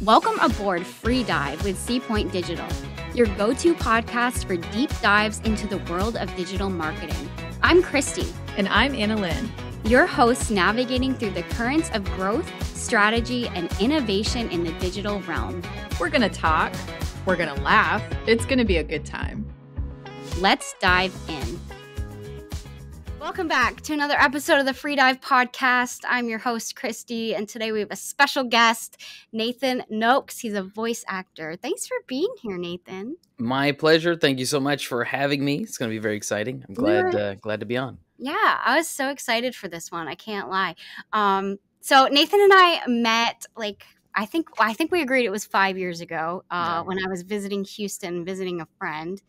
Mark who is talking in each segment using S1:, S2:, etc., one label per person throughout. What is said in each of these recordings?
S1: Welcome aboard Free Dive with C Digital, your go-to podcast for deep dives into the world of digital marketing. I'm Christy.
S2: And I'm Annalyn.
S1: Your hosts navigating through the currents of growth, strategy, and innovation in the digital realm.
S2: We're going to talk. We're going to laugh. It's going to be a good time.
S1: Let's dive in. Welcome back to another episode of the Free Dive podcast. I'm your host, Christy, and today we have a special guest, Nathan Nokes. He's a voice actor. Thanks for being here, Nathan.
S3: My pleasure. Thank you so much for having me. It's going to be very exciting. I'm glad to be on.
S1: Yeah, I was so excited for this one. I can't lie. So Nathan and I met I think we agreed it was 5 years ago when I was visiting Houston, visiting a friend.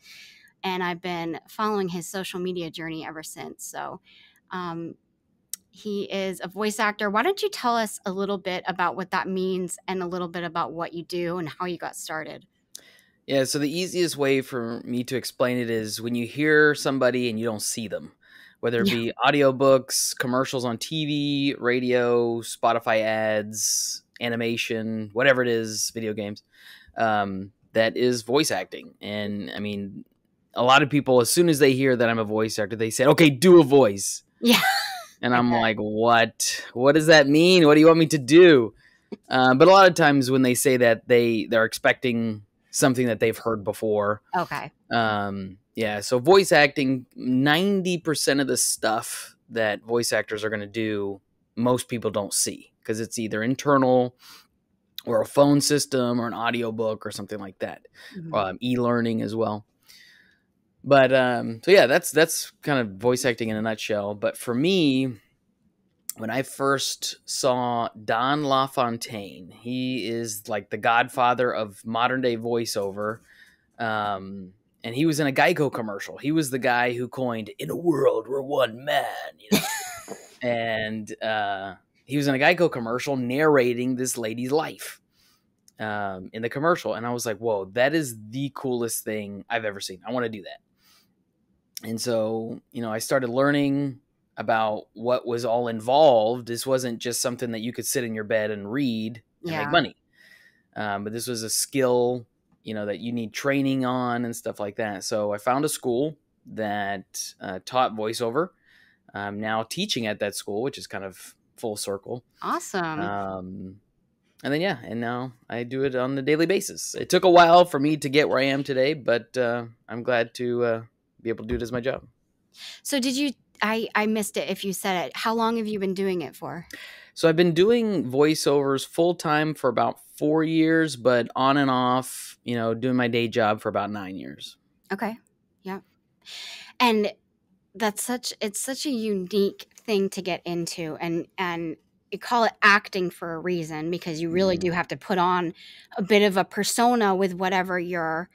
S1: And I've been following his social media journey ever since. So he is a voice actor. Why don't you tell us a little bit about what that means and a little bit about what you do and how you got started?
S3: Yeah, so the easiest way for me to explain it is when you hear somebody and you don't see them, whether it be audiobooks, commercials on TV, radio, Spotify ads, animation, whatever it is, video games, that is voice acting. And I mean, a lot of people, as soon as they hear that I'm a voice actor, they say, okay, do a voice.
S1: Yeah.
S3: And I'm like, what? What does that mean? What do you want me to do? But a lot of times when they say that, they're expecting something that they've heard before.
S1: Okay.
S3: Yeah. So voice acting, 90% of the stuff that voice actors are going to do, most people don't see because it's either internal or a phone system or an audiobook or something like that.
S1: Mm-hmm.
S3: E-learning as well. But so yeah, that's kind of voice acting in a nutshell. But for me, when I first saw Don LaFontaine, he is like the godfather of modern day voiceover. And he was in a Geico commercial. He was the guy who coined "In a world we're one man," you know? And he was in a Geico commercial narrating this lady's life in the commercial. And I was like, whoa, that is the coolest thing I've ever seen. I want to do that. And so, you know, I started learning about what was all involved. This wasn't just something that you could sit in your bed and read and make money. But this was a skill, you know, that you need training on and stuff like that. So I found a school that taught voiceover. I'm now teaching at that school, which is kind of full circle.
S1: Awesome.
S3: And then, and now I do it on a daily basis. It took a while for me to get where I am today, but I'm glad to be able to do it as my job.
S1: So did you, I missed it if you said it. How long have you been doing it for?
S3: So I've been doing voiceovers full time for about 4 years, but on and off, you know, doing my day job for about 9 years.
S1: Okay. Yeah. And it's such a unique thing to get into, and you call it acting for a reason, because you really do have to put on a bit of a persona with whatever you're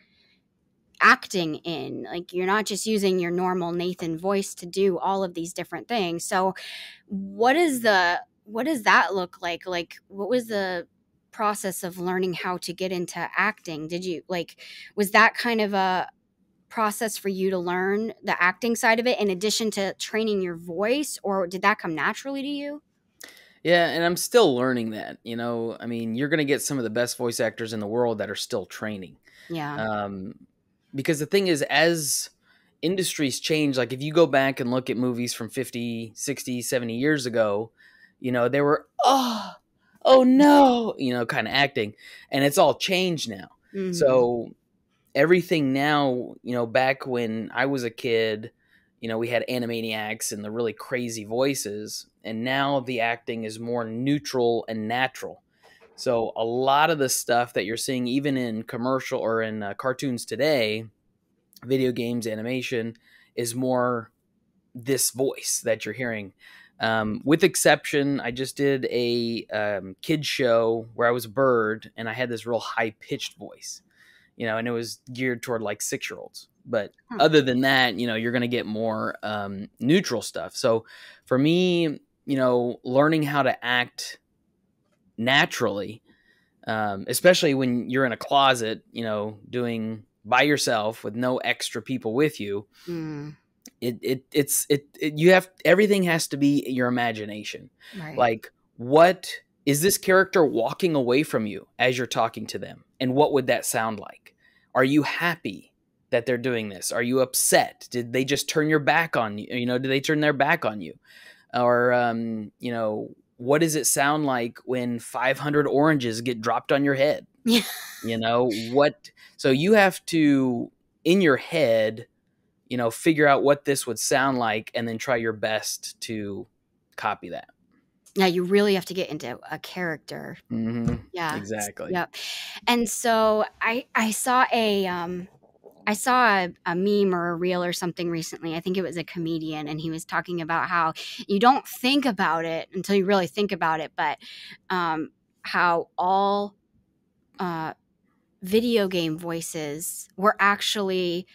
S1: acting in. Like, you're not just using your normal Nathan voice to do all of these different things. So what does that look like? Like, what was the process of learning how to get into acting? Was that kind of a process for you to learn the acting side of it in addition to training your voice, or did that come naturally to you?
S3: Yeah, and I'm still learning that. You know, I mean, you're going to get some of the best voice actors in the world that are still training.
S1: Yeah.
S3: Because the thing is, as industries change, like if you go back and look at movies from 50, 60, 70 years ago, you know, they were, oh no, you know, kind of acting. And it's all changed now. Mm-hmm. So everything now, you know, back when I was a kid, you know, we had Animaniacs and the really crazy voices. And now the acting is more neutral and natural. So a lot of the stuff that you're seeing, even in commercial or in cartoons today, video games, animation, is more this voice that you're hearing. With exception, I just did a kid show where I was a bird and I had this real high-pitched voice, you know, and it was geared toward like 6-year-olds. But other than that, you know, you're going to get more neutral stuff. So for me, you know, learning how to act naturally, especially when you're in a closet, you know, doing by yourself with no extra people with you, you have, everything has to be your imagination.
S1: Right.
S3: Like, what is this character walking away from you as you're talking to them? And what would that sound like? Are you happy that they're doing this? Are you upset? Did they just turn your back on you? You know, did they turn their back on you? Or, you know, what does it sound like when 500 oranges get dropped on your head?
S1: Yeah.
S3: You know, what? So you have to, in your head, you know, figure out what this would sound like and then try your best to copy that.
S1: Yeah, you really have to get into a character. Yeah.
S3: Exactly.
S1: Yep. And so I saw a meme or a reel or something recently. I think it was a comedian, and he was talking about how you don't think about it until you really think about it, but how all video game voices were actually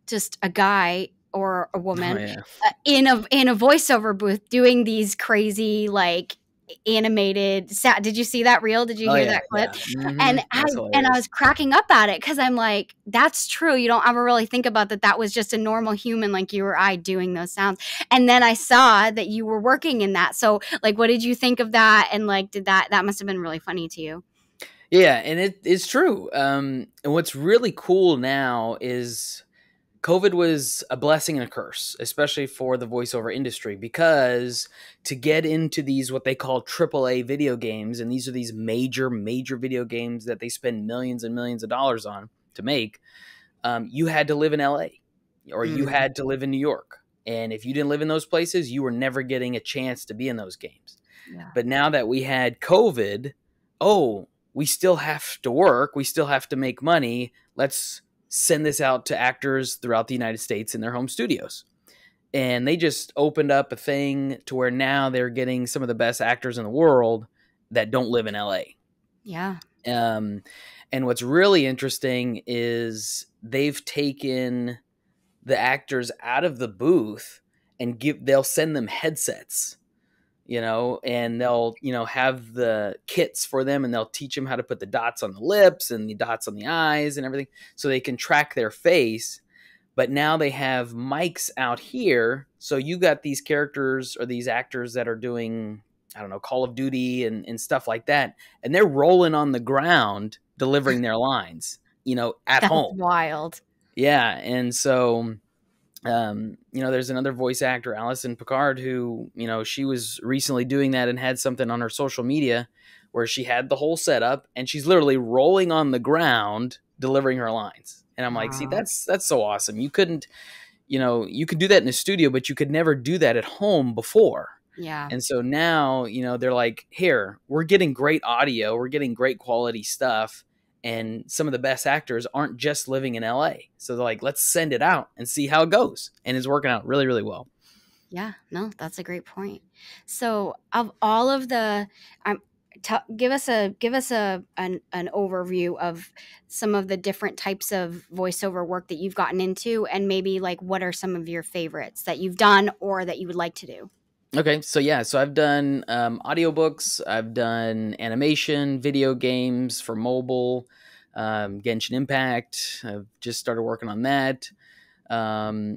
S1: just a guy or a
S3: Oh,
S1: woman
S3: yeah.
S1: in a voiceover booth doing these crazy like animated did you see that reel? Did you
S3: Oh,
S1: hear
S3: yeah.
S1: that clip?
S3: Yeah. That's
S1: And I
S3: hilarious.
S1: was cracking up at it because I'm like, that's true. You don't ever really think about that was just a normal human like you or I doing those sounds. And then I saw that you were working in that. So like, what did you think of that? And like, that must have been really funny to you?
S3: Yeah, and it's true. And what's really cool now is COVID was a blessing and a curse, especially for the voiceover industry, because to get into these what they call AAA video games, and these are these major video games that they spend millions and millions of dollars on to make, you had to live in LA or you
S1: Mm,
S3: had to live in New York. And if you didn't live in those places, you were never getting a chance to be in those games.
S1: yeah.
S3: But now that we had COVID, oh, we still have to work. We still have to make money. Let's send this out to actors throughout the United States in their home studios. And they just opened up a thing to where now they're getting some of the best actors in the world that don't live in LA.
S1: Yeah.
S3: And what's really interesting is they've taken the actors out of the booth and they'll send them headsets, you know, and they'll, you know, have the kits for them and they'll teach them how to put the dots on the lips and the dots on the eyes and everything so they can track their face. But now they have mics out here. So you got these characters or these actors that are doing, I don't know, Call of Duty and stuff like that. And they're rolling on the ground delivering their lines, you know, at
S1: That's
S3: home.
S1: wild.
S3: Yeah. And so, you know, there's another voice actor, Alison Picard, who, you know, she was recently doing that and had something on her social media where she had the whole setup and she's literally rolling on the ground delivering her lines. And I'm like, see,
S1: Wow.
S3: that's so awesome. You couldn't, you know, you could do that in a studio, but you could never do that at home before.
S1: Yeah.
S3: And so now, you know, they're like, here, we're getting great audio, we're getting great quality stuff. And some of the best actors aren't just living in LA. So they're like, let's send it out and see how it goes. And it's working out really, really well.
S1: Yeah, no, that's a great point. So, of all of the, give us an overview of some of the different types of voiceover work that you've gotten into, and maybe like what are some of your favorites that you've done or that you would like to do.
S3: Okay, so yeah, so I've done audiobooks, I've done animation, video games for mobile, Genshin Impact. I've just started working on that.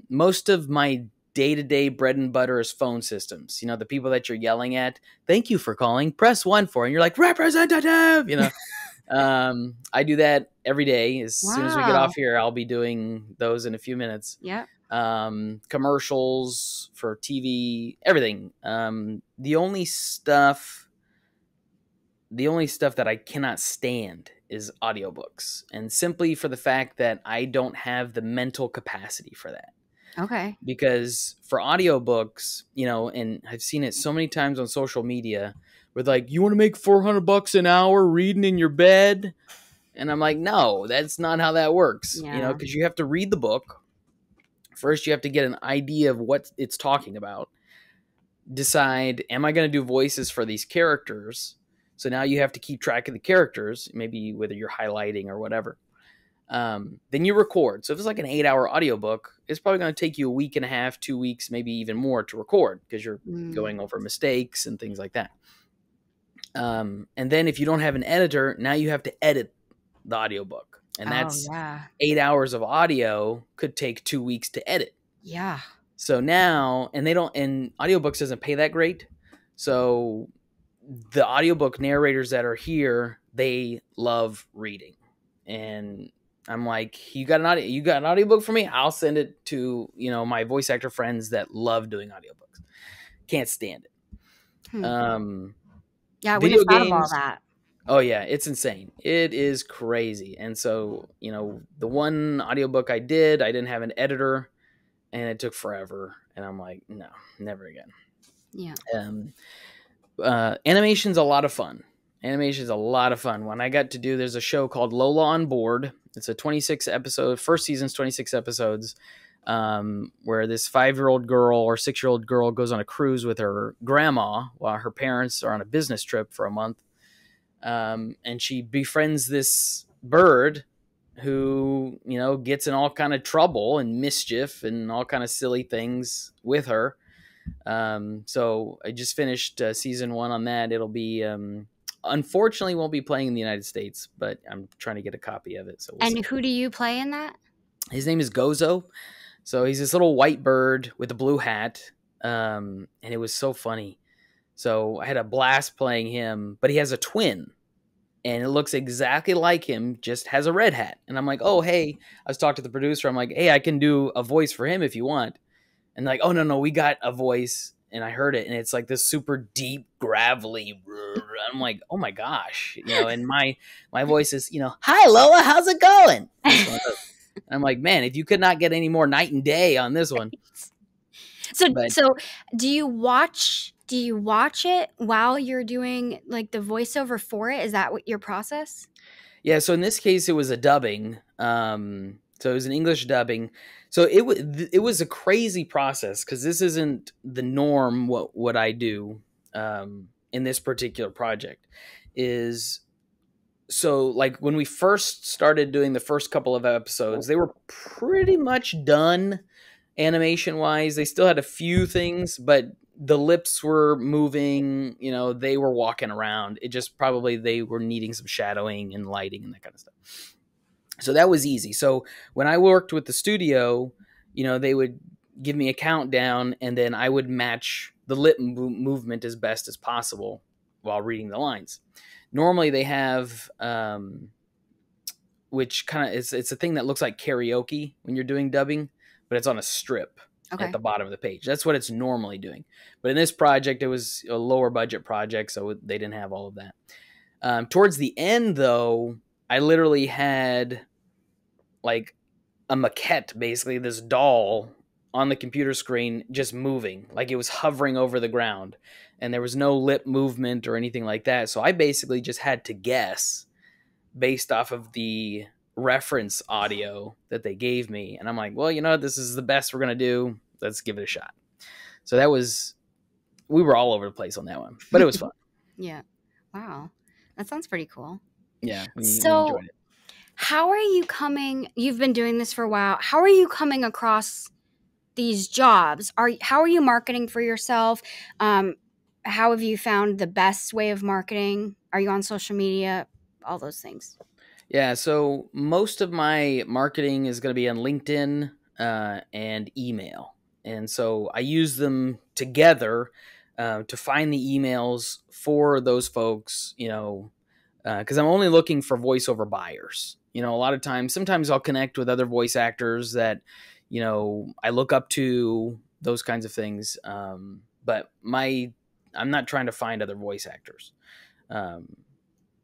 S3: Most of my day-to-day bread and butter is phone systems. You know, the people that you're yelling at, thank you for calling, press 1 for, and you're like, representative, you know. I do that every day. As soon as we get
S1: Wow.
S3: off here, I'll be doing those in a few minutes.
S1: Yeah.
S3: Commercials for TV, everything. The only stuff that I cannot stand is audiobooks, and simply for the fact that I don't have the mental capacity for that.
S1: Okay.
S3: Because for audiobooks, you know, and I've seen it so many times on social media with like, you want to make $400 an hour reading in your bed? And I'm like, no, that's not how that works. You know,
S1: Yeah.
S3: because you have to read the book. First, you have to get an idea of what it's talking about. Decide, am I going to do voices for these characters? So now you have to keep track of the characters, maybe whether you're highlighting or whatever. Then you record. So if it's like an 8-hour audiobook, it's probably going to take you a week and a half, 2 weeks, maybe even more to record because you're going over mistakes and things like that. And then if you don't have an editor, now you have to edit the audiobook. And that's 8 hours of audio could take 2 weeks to edit.
S1: Yeah.
S3: So now, and audiobooks doesn't pay that great. So the audiobook narrators that are here, they love reading. And I'm like, you got an audiobook for me? I'll send it to, my voice actor friends that love doing audiobooks. Can't stand it.
S1: Yeah, I wouldn't
S3: Video
S1: have thought of all
S3: games.
S1: that.
S3: Oh yeah, it's insane. It is crazy. And so, the one audiobook I didn't have an editor, and it took forever. And I'm like, no, never again.
S1: Yeah.
S3: Animation's a lot of fun. When I got to do, there's a show called Lola on Board. It's a 26 episode, first season's 26 episodes, where this 5-year-old girl or 6-year-old girl goes on a cruise with her grandma while her parents are on a business trip for a month. And she befriends this bird who, gets in all kind of trouble and mischief and all kind of silly things with her. So I just finished season 1 on that. It'll be, unfortunately won't be playing in the United States, but I'm trying to get a copy of it. So we'll see.
S1: Who do you play in that?
S3: His name is Gozo. So he's this little white bird with a blue hat. And it was so funny. So I had a blast playing him, but he has a twin. And it looks exactly like him, just has a red hat. And I'm like, oh, hey. I was talking to the producer. I'm like, hey, I can do a voice for him if you want. And like, oh, no, we got a voice. And I heard it. And it's like this super deep, gravelly. I'm like, oh, my gosh. And my voice is, hi, Lola, how's it going? And I'm like, man, if you could not get any more night and day on this one.
S1: So do you watch it while you're doing like the voiceover for it? Is that what your process?
S3: Yeah. So in this case, it was a dubbing. So it was an English dubbing. So it was a crazy process because this isn't the norm. What I do in this particular project is, so like when we first started doing the first couple of episodes, they were pretty much done animation wise. They still had a few things, but the lips were moving, they were walking around. It just probably they were needing some shadowing and lighting and that kind of stuff. So that was easy. So when I worked with the studio, they would give me a countdown and then I would match the lip movement as best as possible while reading the lines. Normally they have, which kind of it's a thing that looks like karaoke when you're doing dubbing, but it's on a strip at the bottom of the page. That's what it's normally doing. But in this project, it was a lower budget project, so they didn't have all of that. Towards the end, though, I literally had like a maquette, basically this doll on the computer screen just moving, like it was hovering over the ground, and there was no lip movement or anything like that. So I basically just had to guess based off of the reference audio that they gave me. And I'm like, well, this is the best we're going to do. Let's give it a shot. So we were all over the place on that one, but it was fun.
S1: Yeah. Wow. That sounds pretty cool.
S3: Yeah. We
S1: enjoyed it. How are you you've been doing this for a while. How are you coming across these jobs? How are you marketing for yourself? How have you found the best way of marketing? Are you on social media? All those things.
S3: Yeah. So most of my marketing is going to be on LinkedIn and email. And so I use them together to find the emails for those folks, because I'm only looking for voiceover buyers. A lot of times, sometimes I'll connect with other voice actors that, I look up to, those kinds of things. But I'm not trying to find other voice actors.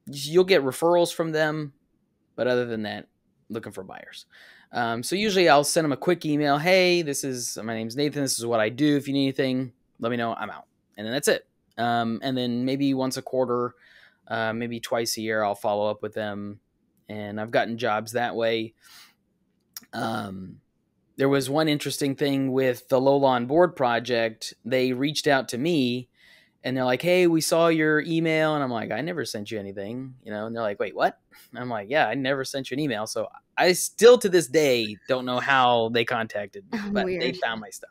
S3: You'll get referrals from them, but other than that, looking for buyers. So usually I'll send them a quick email. Hey, my name's Nathan. This is what I do. If you need anything, let me know. I'm out. And then that's it. And then maybe once a quarter, maybe twice a year, I'll follow up with them. And I've gotten jobs that way. There was one interesting thing with the Lola on Board project. They reached out to me and they're like, hey, we saw your email. And I'm like, I never sent you anything, and they're like, wait, what? And I'm like, yeah, I never sent you an email. So I still to this day don't know how they contacted me, but
S1: Weird.
S3: They found my stuff.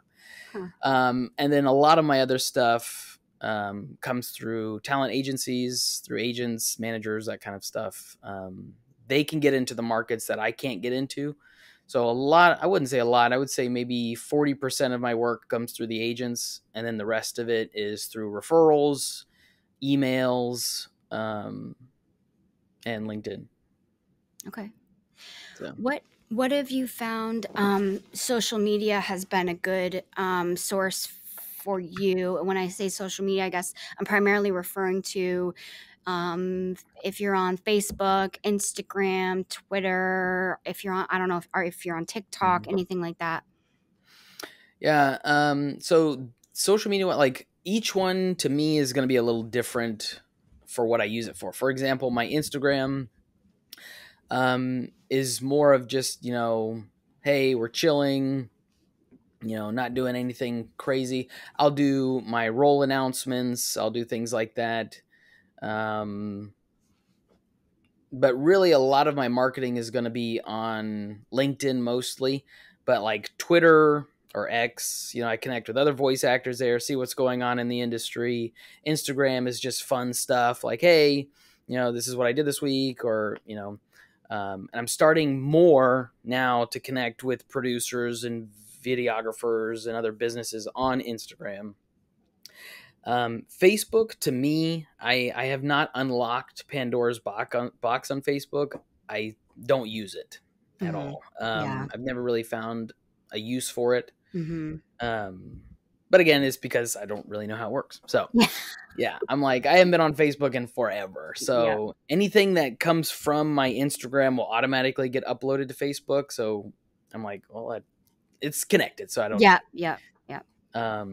S1: Huh.
S3: And then a lot of my other stuff comes through talent agencies, through agents, managers, that kind of stuff. They can get into the markets that I can't get into. So I wouldn't say a lot. I would say maybe 40% of my work comes through the agents, and then the rest of it is through referrals, emails, and LinkedIn.
S1: Okay.
S3: So
S1: What have you found? Social media has been a good source for you. And when I say social media, I guess I'm primarily referring to if you're on Facebook, Instagram, Twitter, if you're on, I don't know, or if you're on TikTok, anything like that.
S3: yeah, so social media, like each one to me is going to be a little different for what I use it for. For example, my Instagram is more of just, hey, we're chilling, not doing anything crazy. I'll do my role announcements, I'll do things like that. Um, but really, a lot of my marketing is going to be on LinkedIn mostly, but like Twitter or X, I connect with other voice actors there, see what's going on in the industry. Instagram is just fun stuff like, hey, this is what I did this week, or, and I'm starting more now to connect with producers and videographers and other businesses on Instagram. Facebook, to me, I have not unlocked Pandora's box on Facebook. I don't use it at
S1: Mm-hmm.
S3: all.
S1: Yeah.
S3: I've never really found a use for it.
S1: Mm-hmm.
S3: But again, it's because I don't really know how it works. So
S1: Yeah.
S3: yeah, I'm like, I haven't been on Facebook in forever.
S1: Yeah.
S3: So anything that comes from my Instagram will automatically get uploaded to Facebook. So I'm like, well, it's connected. So I don't need
S1: Yeah.
S3: it.
S1: Yeah. Yeah.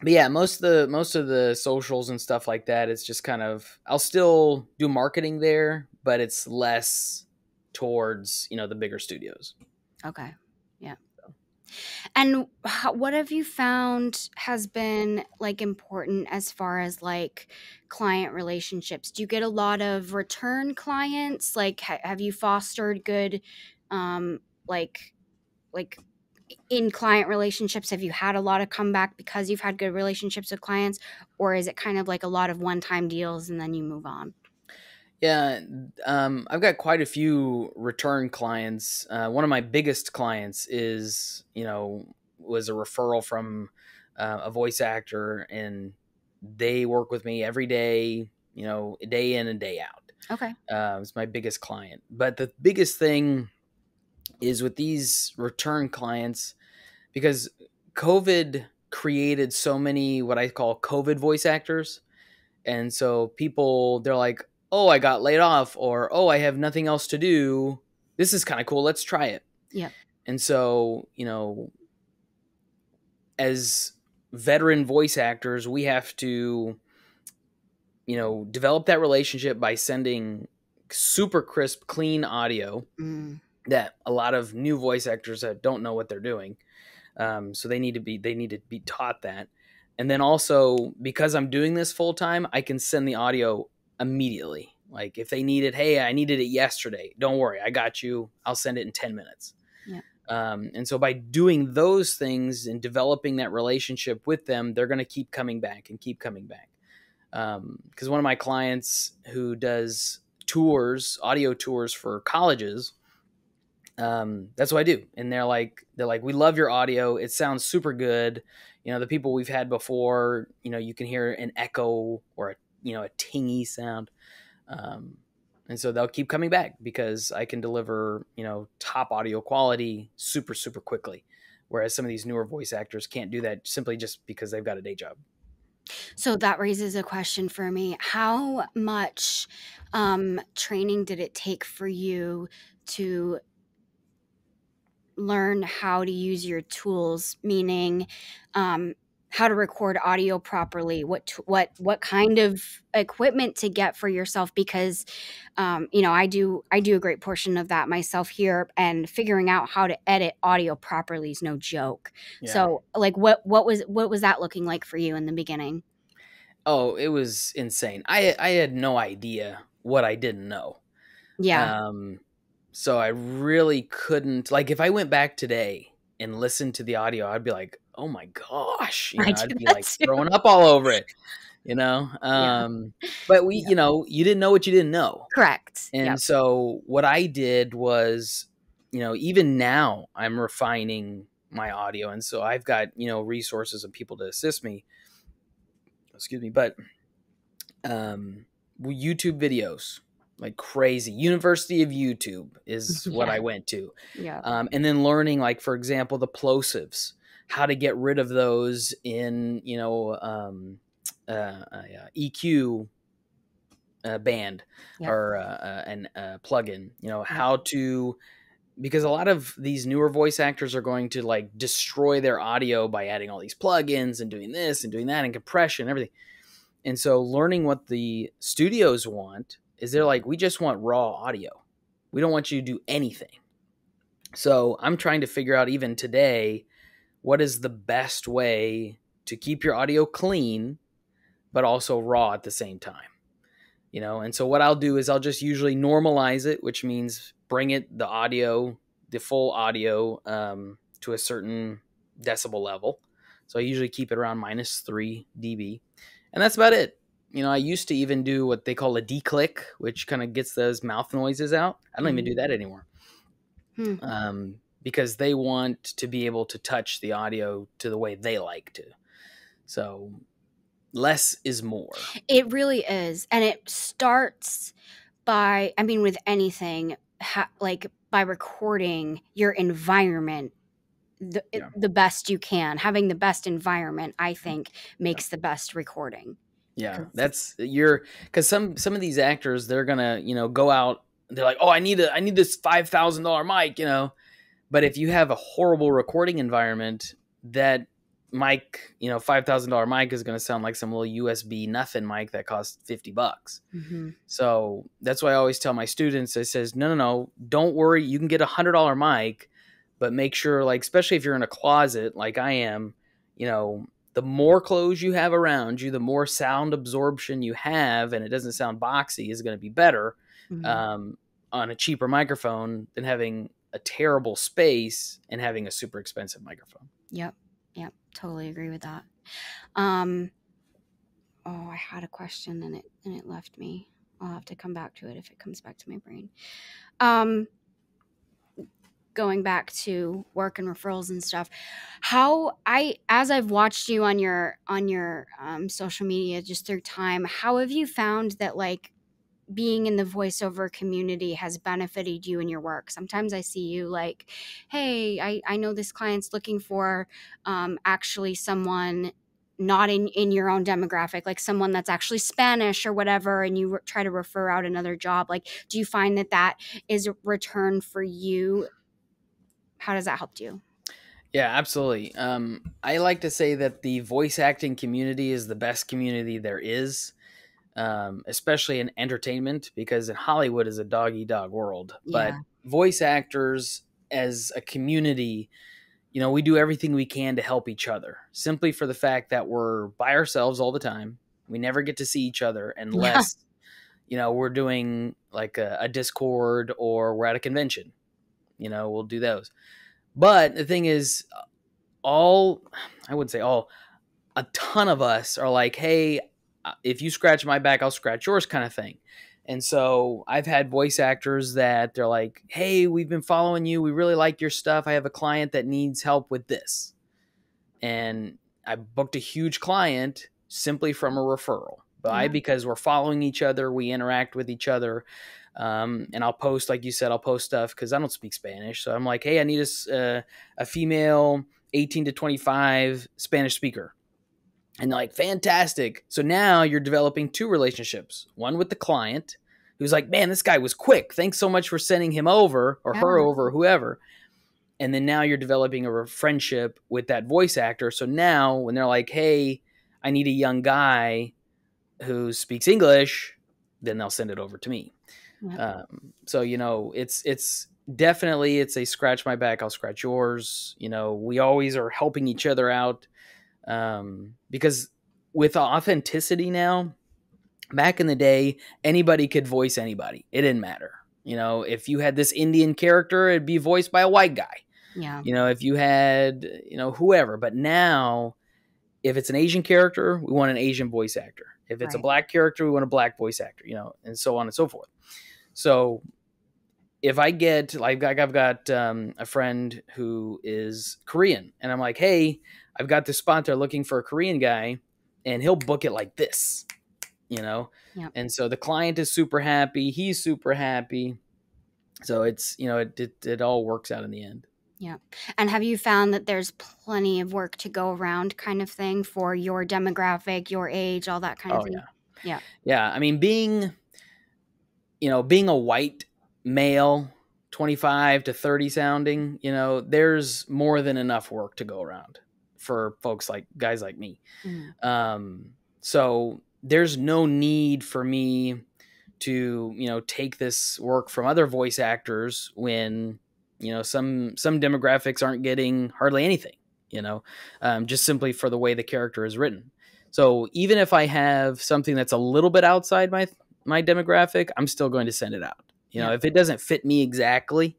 S3: But yeah, most of the socials and stuff like that, it's just kind of, I'll still do marketing there, but it's less towards the bigger studios.
S1: Okay. Yeah. And what have you found has been like important as far as like client relationships? Do you get a lot of return clients? Like, have you fostered good, um, like, like in client relationships? Have you had a lot of comeback because you've had good relationships with clients, or is it kind of like a lot of one-time deals and then you move on?
S3: Yeah, I've got quite a few return clients. One of my biggest clients was a referral from a voice actor, and they work with me every day, day in and day out.
S1: Okay.
S3: It's my biggest client. But the biggest thing is with these return clients, because COVID created so many what I call COVID voice actors. And so people, they're like, oh, I got laid off, or oh, I have nothing else to do. This is kind of cool. Let's try it.
S1: Yep.
S3: And so, as veteran voice actors, we have to, develop that relationship by sending super crisp, clean audio
S1: Mm,
S3: that a lot of new voice actors that don't know what they're doing. So they need to be taught that. And then also, because I'm doing this full time, I can send the audio immediately. Like if they need it, hey, I needed it yesterday. Don't worry, I got you. I'll send it in 10 minutes.
S1: yep.
S3: And so by doing those things and developing that relationship with them, they're going to keep coming back and keep coming back. Because one of my clients who does audio tours for colleges, that's what I do. And they're like, we love your audio. It sounds super good. The people we've had before, you can hear an echo or a tingy sound. And so they'll keep coming back because I can deliver, top audio quality super, super quickly. Whereas some of these newer voice actors can't do that simply just because they've got a day job.
S1: So that raises a question for me. How much training did it take for you to learn how to use your tools? Meaning, how to record audio properly? What kind of equipment to get for yourself? Because, I do a great portion of that myself here, and figuring out how to edit audio properly is no joke.
S3: Yeah.
S1: So, like, what was that looking like for you in the beginning?
S3: Oh, it was insane. I had no idea what I didn't know.
S1: Yeah.
S3: So I really couldn't, like, if I went back today and listened to the audio, I'd be like, oh my gosh,
S1: I
S3: I'd
S1: do
S3: be
S1: that
S3: like
S1: too.
S3: throwing up all over it, you know?
S1: Yeah.
S3: But
S1: Yeah.
S3: you didn't know what you didn't know.
S1: Correct.
S3: And
S1: Yep.
S3: so what I did was, even now I'm refining my audio. And so I've got, resources and people to assist me. Excuse me. But YouTube videos like crazy. University of YouTube is what
S1: Yeah.
S3: I went to.
S1: Yeah.
S3: And then learning, like, for example, the plosives, how to get rid of those in, EQ band
S1: Yep.
S3: or an plugin,
S1: Yep.
S3: how to, because a lot of these newer voice actors are going to like destroy their audio by adding all these plugins and doing this and doing that and compression and everything. And so learning what the studios want is they're like, we just want raw audio. We don't want you to do anything. So I'm trying to figure out even today, what is the best way to keep your audio clean, but also raw at the same time. And so what I'll do is I'll just usually normalize it, which means bring the full audio, to a certain decibel level. So I usually keep it around -3 dB, and that's about it. I used to even do what they call a declick, which kind of gets those mouth noises out. I don't even do that anymore, because they want to be able to touch the audio to the way they like to. So less is more.
S1: It really is. And it starts by, I mean, with anything, like by recording your environment the best you can. Having the best environment, I think, makes the best recording.
S3: Yeah, because some of these actors, they're gonna go out. They're like, oh, I need this $5,000 mic, But if you have a horrible recording environment, that mic, $5,000 mic is going to sound like some little USB nothing mic that costs $50. So that's why I always tell my students, I says, no, don't worry. You can get $100 mic, but make sure, like, especially if you're in a closet like I am, the more clothes you have around you, the more sound absorption you have, and it doesn't sound boxy, is going to be better on a cheaper microphone than having a terrible space and having a super expensive microphone.
S1: Yep. Totally agree with that. I had a question and it left me. I'll have to come back to it if it comes back to my brain. Going back to work and referrals and stuff, as I've watched you on your social media just through time, how have you found that, like, being in the voiceover community has benefited you in your work? Sometimes I see you like, hey, I know this client's looking for actually someone not in your own demographic, like someone that's actually Spanish or whatever, and you try to refer out another job. Like, do you find that is a return for you? How does that help you?
S3: Yeah, absolutely. I like to say that the voice acting community is the best community there is. Especially in entertainment, because in Hollywood is a dog-eat-dog world.
S1: Yeah.
S3: But voice actors as a community, we do everything we can to help each other, simply for the fact that we're by ourselves all the time. We never get to see each other unless, we're doing like a Discord or we're at a convention. We'll do those. But the thing is, I wouldn't say all, a ton of us are like, hey, if you scratch my back, I'll scratch yours, kind of thing. And so I've had voice actors that they're like, hey, we've been following you. We really like your stuff. I have a client that needs help with this. And I booked a huge client simply from a referral. Because we're following each other, we interact with each other. And I'll post, like you said, I'll post stuff because I don't speak Spanish. So I'm like, hey, I need a female 18 to 25 Spanish speaker. And they're like, fantastic. So now you're developing two relationships. One with the client, who's like, man, this guy was quick. Thanks so much for sending him over or her over, or whoever. And then now you're developing a friendship with that voice actor. So now when they're like, hey, I need a young guy who speaks English, then they'll send it over to me. So, it's definitely, it's a scratch my back, I'll scratch yours. We always are helping each other out. Because with authenticity now, back in the day, anybody could voice anybody. It didn't matter. If you had this Indian character, it'd be voiced by a white guy.
S1: Yeah.
S3: If you had, whoever. But now, if it's an Asian character, we want an Asian voice actor. If it's a black character, we want a black voice actor, and so on and so forth. So if I get, like, I've got a friend who is Korean, and I'm like, hey, I've got this spot there looking for a Korean guy, and he'll book it like this. you know?
S1: Yep.
S3: And so the client is super happy. He's super happy. So it's, it all works out in the end.
S1: Yeah. And have you found that there's plenty of work to go around kind of thing for your demographic, your age, all that kind of
S3: Oh
S1: thing?
S3: yeah.
S1: Yeah.
S3: Yeah. I mean, being a white male, 25 to 30 sounding, there's more than enough work to go around for guys like me.
S1: Mm.
S3: So there's no need for me to, take this work from other voice actors when, some demographics aren't getting hardly anything, just simply for the way the character is written. So even if I have something that's a little bit outside my demographic, I'm still going to send it out.
S1: Yeah.
S3: If it doesn't fit me exactly,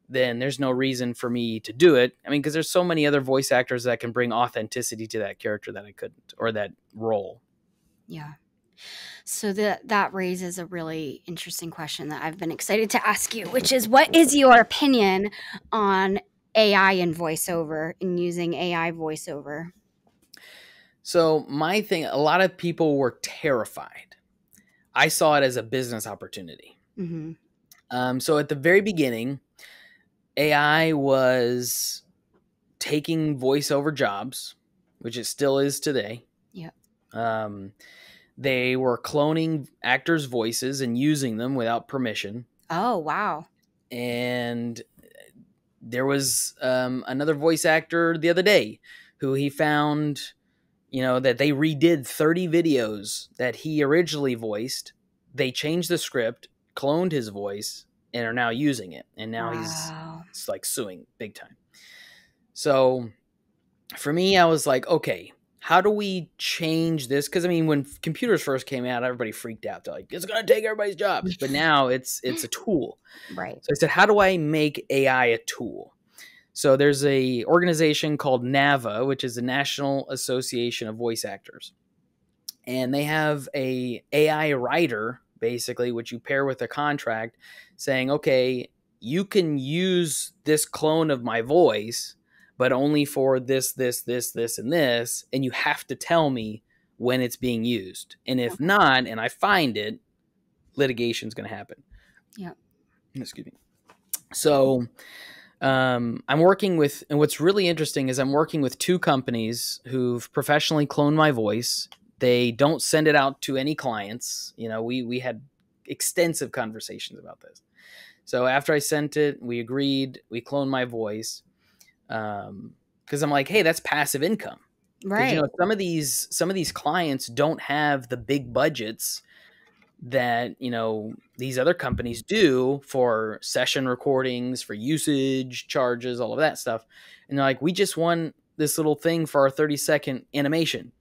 S3: then there's no reason for me to do it. I mean, because there's so many other voice actors that can bring authenticity to that character that I couldn't, or that role.
S1: Yeah. So that raises a really interesting question that I've been excited to ask you, which is, what is your opinion on AI and voiceover and using AI voiceover?
S3: So my thing, a lot of people were terrified. I saw it as a business opportunity.
S1: Mm-hmm.
S3: So at the very beginning, AI was taking voiceover jobs, which it still is today.
S1: Yeah.
S3: They were cloning actors' voices and using them without permission.
S1: Oh, wow.
S3: And there was another voice actor the other day who he found, that they redid 30 videos that he originally voiced. They changed the script, cloned his voice, and are now using it. And now he's
S1: Wow.
S3: like suing big time. So for me, I was like, okay, how do we change this? Because I mean, when computers first came out, everybody freaked out. They're like, it's going to take everybody's jobs. But now it's a tool.
S1: Right.
S3: So I said, how do I make AI a tool? So there's a organization called NAVA, which is the National Association of Voice Actors. And they have a AI writer, basically, which you pair with a contract saying, okay, you can use this clone of my voice, but only for this, this, this, this, and this. And you have to tell me when it's being used. And if not, and I find it, litigation's going to happen.
S1: Yeah.
S3: Excuse me. So I'm working with, and what's really interesting is I'm working with two companies who've professionally cloned my voice. They don't send it out to any clients. We had extensive conversations about this. So after I sent it, we agreed, we cloned my voice. Because I'm like, hey, that's passive income. Because
S1: Right.
S3: some of these clients don't have the big budgets that these other companies do for session recordings, for usage charges, all of that stuff. And they're like, we just won this little thing for our 30-second animation.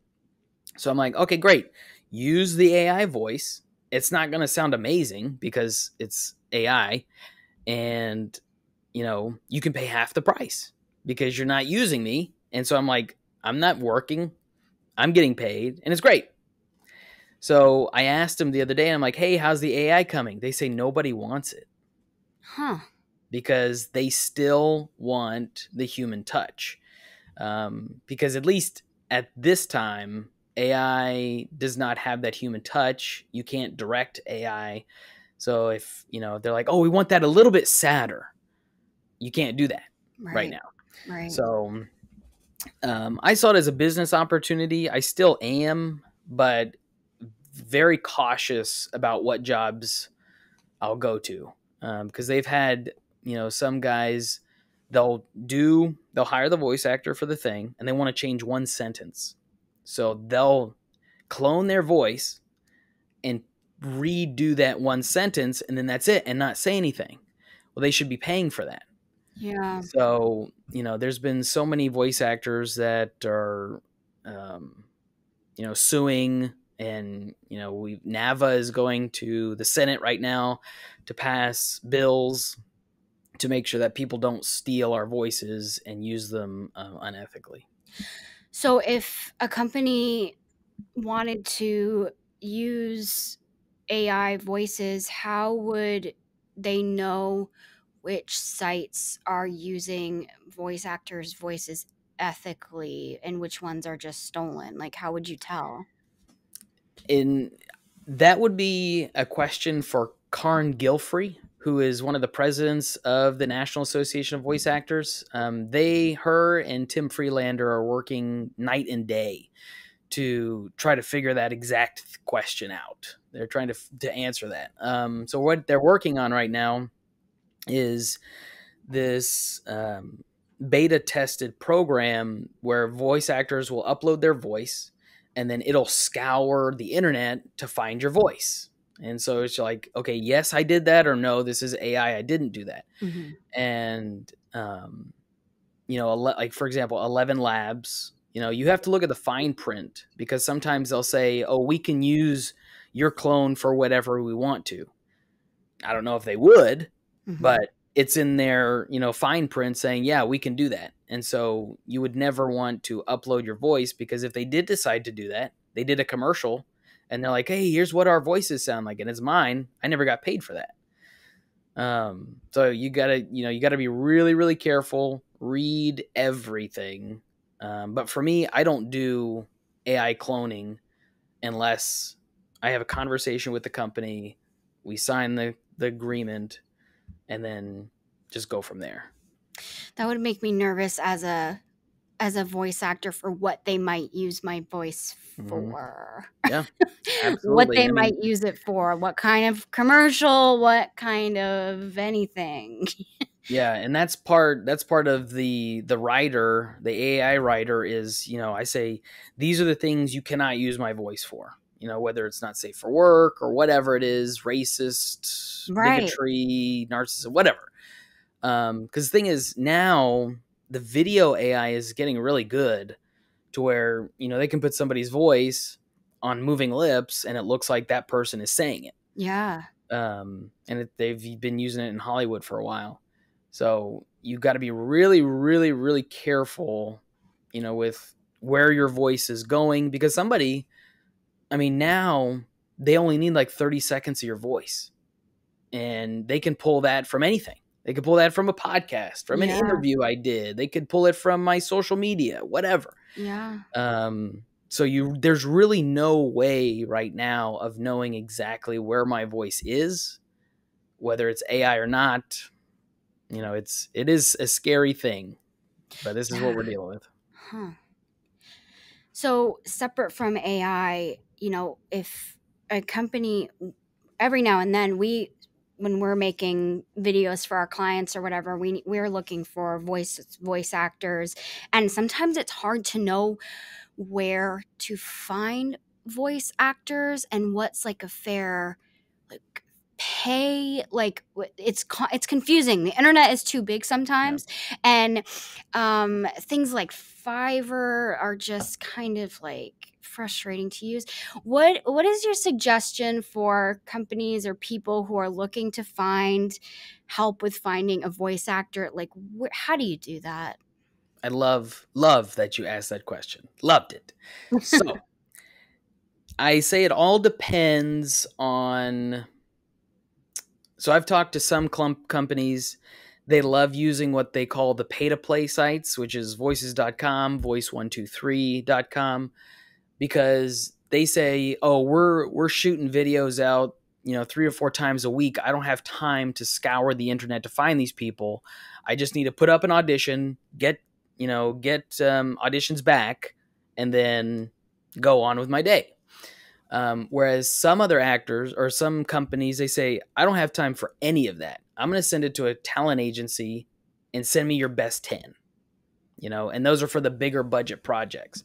S3: So I'm like, okay, great. Use the AI voice. It's not going to sound amazing because it's AI. And, you can pay half the price because you're not using me. And so I'm like, I'm not working. I'm getting paid. And it's great. So I asked him the other day, and I'm like, hey, how's the AI coming? They say nobody wants it.
S1: Huh.
S3: Because they still want the human touch. Because at least at this time, AI does not have that human touch. You can't direct AI. So if, they're like, oh, we want that a little bit sadder. You can't do that right now.
S1: Right.
S3: So I saw it as a business opportunity. I still am, but very cautious about what jobs I'll go to. Because they've had, some guys, they'll hire the voice actor for the thing and they want to change one sentence. So they'll clone their voice and redo that one sentence, and then that's it, and not say anything. Well, they should be paying for that.
S1: Yeah.
S3: So, there's been so many voice actors that are, suing, and, NAVA is going to the Senate right now to pass bills to make sure that people don't steal our voices and use them unethically.
S1: So if a company wanted to use AI voices, how would they know which sites are using voice actors' voices ethically and which ones are just stolen? Like, how would you tell?
S3: That would be a question for Karn Gilfrey, who is one of the presidents of the National Association of Voice Actors. Her and Tim Freelander are working night and day to try to figure that exact question out. They're trying to answer that. So what they're working on right now is this beta tested program where voice actors will upload their voice and then it'll scour the internet to find your voice. And so it's like, okay, yes, I did that, or no, this is AI, I didn't do that.
S1: Mm-hmm.
S3: And, like for example, 11 Labs, you have to look at the fine print because sometimes they'll say, oh, we can use your clone for whatever we want to. I don't know if they would,
S1: Mm-hmm.
S3: but it's in their, fine print saying, yeah, we can do that. And so you would never want to upload your voice because if they did decide to do that, they did a commercial and they're like, hey, here's what our voices sound like. And it's mine. I never got paid for that. So you gotta be really, really careful, read everything. But for me, I don't do AI cloning unless I have a conversation with the company, we sign the agreement, and then just go from there.
S1: That would make me nervous as a voice actor for what they might use my voice for.
S3: Yeah, absolutely.
S1: What they might use it for, what kind of commercial, what kind of anything.
S3: Yeah, and that's part of the writer, the AI writer is, I say these are the things you cannot use my voice for. Whether it's not safe for work or whatever it is, racist,
S1: Right.
S3: bigotry, narcissism, whatever. Because the thing is, now the video AI is getting really good to where, they can put somebody's voice on moving lips and it looks like that person is saying it.
S1: Yeah.
S3: They've been using it in Hollywood for a while. So you've got to be really, really, really careful, with where your voice is going because now they only need like 30 seconds of your voice and they can pull that from anything. They could pull that from a podcast, from an interview I did. They could pull it from my social media, whatever.
S1: Yeah.
S3: So there's really no way right now of knowing exactly where my voice is, whether it's AI or not. It is a scary thing, but this is what we're dealing with.
S1: Huh. So separate from AI, if a company, every now and then when we're making videos for our clients or whatever, we're looking for voice actors, and sometimes it's hard to know where to find voice actors and what's like a fair like pay. Like it's confusing. The internet is too big sometimes, and things like Fiverr are just kind of like frustrating to use. What is your suggestion for companies or people who are looking to find help with finding a voice actor? Like, how do you do that?
S3: I love that you asked that question. Loved it. So I say it all depends on. So I've talked to some companies. They love using what they call the pay-to-play sites, which is voices.com, voice123.com, because they say, oh, we're shooting videos out, 3 or 4 times a week. I don't have time to scour the internet to find these people. I just need to put up an audition, get auditions back, and then go on with my day. Whereas some other actors or some companies, they say, I don't have time for any of that. I'm going to send it to a talent agency and send me your best 10, and those are for the bigger budget projects.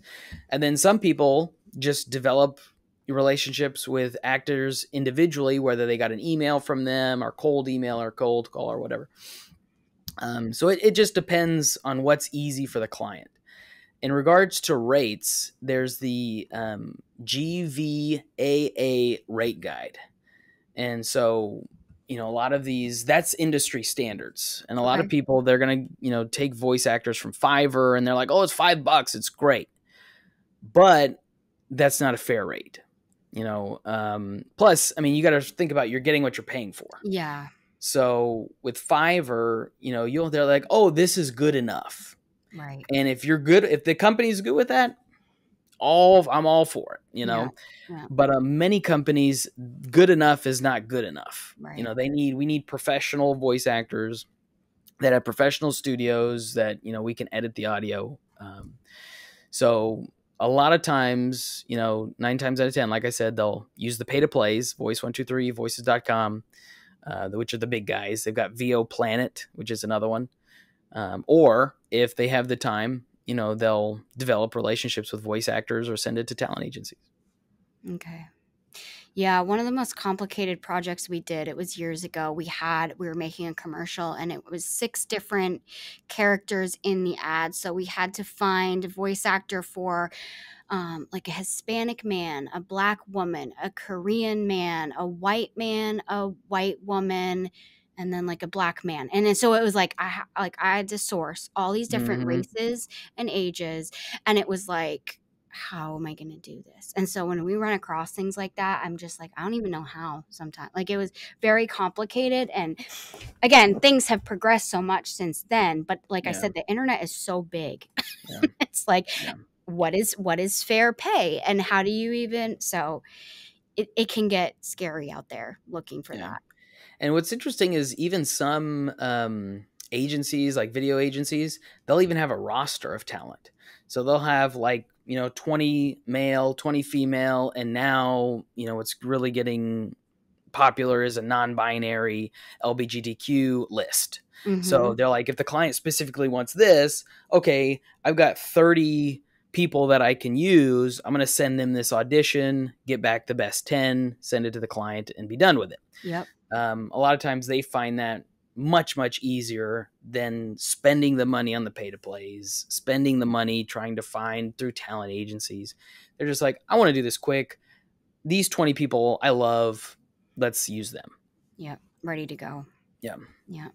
S3: And then some people just develop relationships with actors individually, whether they got an email from them or cold email or cold call or whatever. So it just depends on what's easy for the client. In regards to rates, there's the GVAA rate guide. And so, a lot of these, that's industry standards. And a lot of people, they're going to, take voice actors from Fiverr and they're like, oh, it's $5. It's great. But that's not a fair rate. Plus, you got to think about you're getting what you're paying for.
S1: Yeah.
S3: So with Fiverr, they're like, oh, this is good enough.
S1: Right.
S3: And if the company's good with that, I'm all for it,
S1: Yeah. Yeah.
S3: but many companies, good enough is not good enough.
S1: Right.
S3: We need professional voice actors that have professional studios that, we can edit the audio. So a lot of times, 9 times out of 10, like I said, they'll use the pay to plays, Voice123, voices.com, which are the big guys. They've got VO Planet, which is another one. Or if they have the time, they'll develop relationships with voice actors or send it to talent agencies.
S1: Okay. Yeah, one of the most complicated projects we did, it was years ago. We were making a commercial and it was 6 different characters in the ad. So we had to find a voice actor for like a Hispanic man, a Black woman, a Korean man, a white woman, and then like a Black man. And then, so it was like I had to source all these different
S3: Mm-hmm.
S1: races and ages, and it was like, how am I going to do this? And so when we run across things like that, I'm just like, I don't even know how sometimes. Like, it was very complicated. And again, things have progressed so much since then. But like I
S3: Yeah.
S1: said, the internet is so big.
S3: Yeah.
S1: It's like,
S3: Yeah.
S1: what is fair pay? And how do you even, so it can get scary out there looking for
S3: Yeah.
S1: that.
S3: And what's interesting is even some agencies, like video agencies, they'll even have a roster of talent. So they'll have 20 male, 20 female, and now, what's really getting popular is a non-binary LGBTQ list.
S1: Mm-hmm.
S3: So they're like, if the client specifically wants this, okay, I've got 30 people that I can use. I'm going to send them this audition, get back the best 10, send it to the client, and be done with it.
S1: Yep.
S3: A lot of times they find that much, much easier than spending the money on the pay to plays, spending the money trying to find through talent agencies. They're just like, I want to do this quick. These 20 people I love, let's use them.
S1: Yep. Ready to go.
S3: Yeah.
S1: Yeah.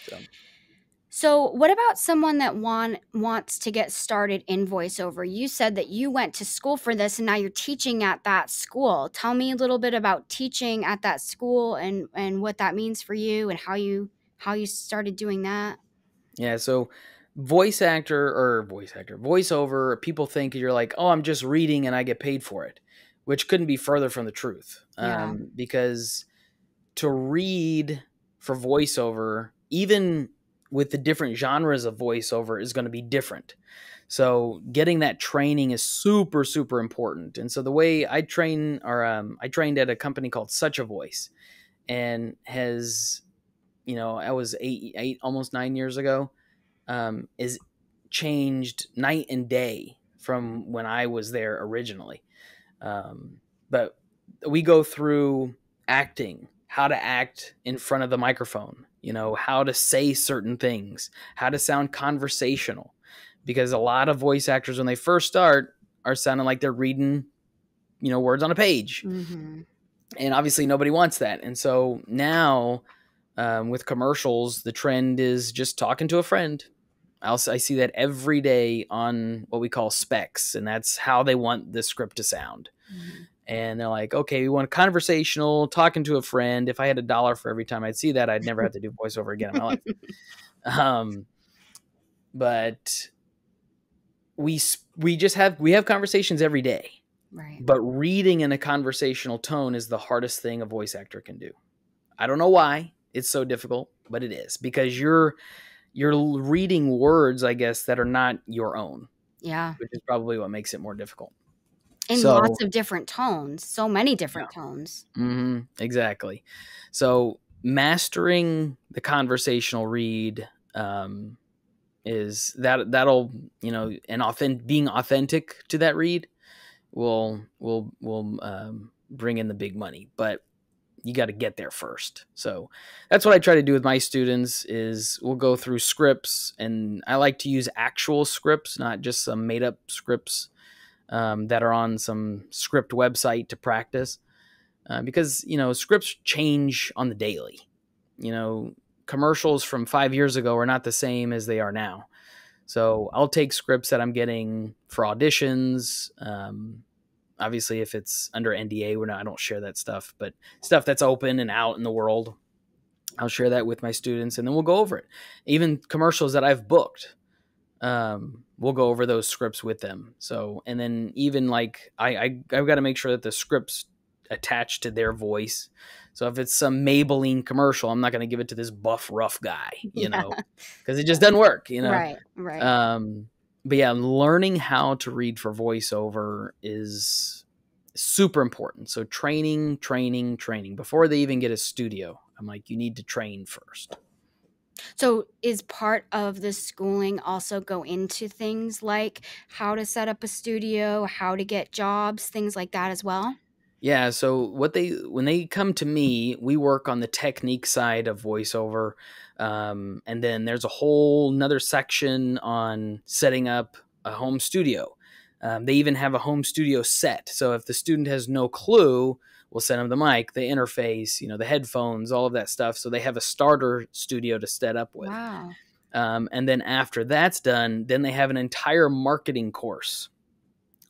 S3: So
S1: So what about someone that wants to get started in voiceover? You said that you went to school for this and now you're teaching at that school. Tell me a little bit about teaching at that school and what that means for you and how you started doing that.
S3: Yeah, so voiceover, people think you're like, oh, I'm just reading and I get paid for it, which couldn't be further from the truth.
S1: Yeah.
S3: Because to read for voiceover, even with the different genres of voiceover, is going to be different. So getting that training is super, super important. And so the way I trained at a company called Such a Voice, and I was eight, almost 9 years ago, is changed night and day from when I was there originally. But we go through acting, how to act in front of the microphone, how to say certain things, how to sound conversational, because a lot of voice actors, when they first start, are sounding like they're reading, words on a page.
S1: Mm-hmm.
S3: And obviously nobody wants that. And so now with commercials, the trend is just talking to a friend. I see that every day on what we call specs, and that's how they want the script to sound. Mm-hmm. And they're like, okay, we want conversational, talking to a friend. If I had $1 for every time I'd see that, I'd never have to do voiceover again in my life. But we have conversations every day.
S1: Right.
S3: But reading in a conversational tone is the hardest thing a voice actor can do. I don't know why it's so difficult, but it is, because you're reading words, I guess, that are not your own.
S1: Yeah.
S3: Which is probably what makes it more difficult.
S1: In lots of different tones, so many different tones.
S3: Mm-hmm, exactly. So mastering the conversational read is that'll and being authentic to that read will bring in the big money, but you got to get there first. So that's what I try to do with my students is we'll go through scripts, and I like to use actual scripts, not just some made up scripts that are on some script website to practice. Because, scripts change on the daily. Commercials from 5 years ago are not the same as they are now. So I'll take scripts that I'm getting for auditions. Obviously, if it's under NDA, I don't share that stuff, but stuff that's open and out in the world, I'll share that with my students, and then we'll go over it. Even commercials that I've booked, we'll go over those scripts with them. So, and then even like I've got to make sure that the script's attached to their voice. So if it's some Maybelline commercial, I'm not going to give it to this buff rough guy,
S1: Yeah.
S3: because it just doesn't work,
S1: Right.
S3: But yeah, learning how to read for voiceover is super important. So training before they even get a studio. I'm like, you need to train first.
S1: So is part of the schooling also go into things like how to set up a studio, how to get jobs, things like that as well?
S3: Yeah, so when they come to me, we work on the technique side of voiceover, and then there's a whole another section on setting up a home studio. They even have a home studio set. So if the student has no clue, we'll send them the mic, the interface, the headphones, all of that stuff. So they have a starter studio to set up with.
S1: Wow.
S3: And then after that's done, then they have an entire marketing course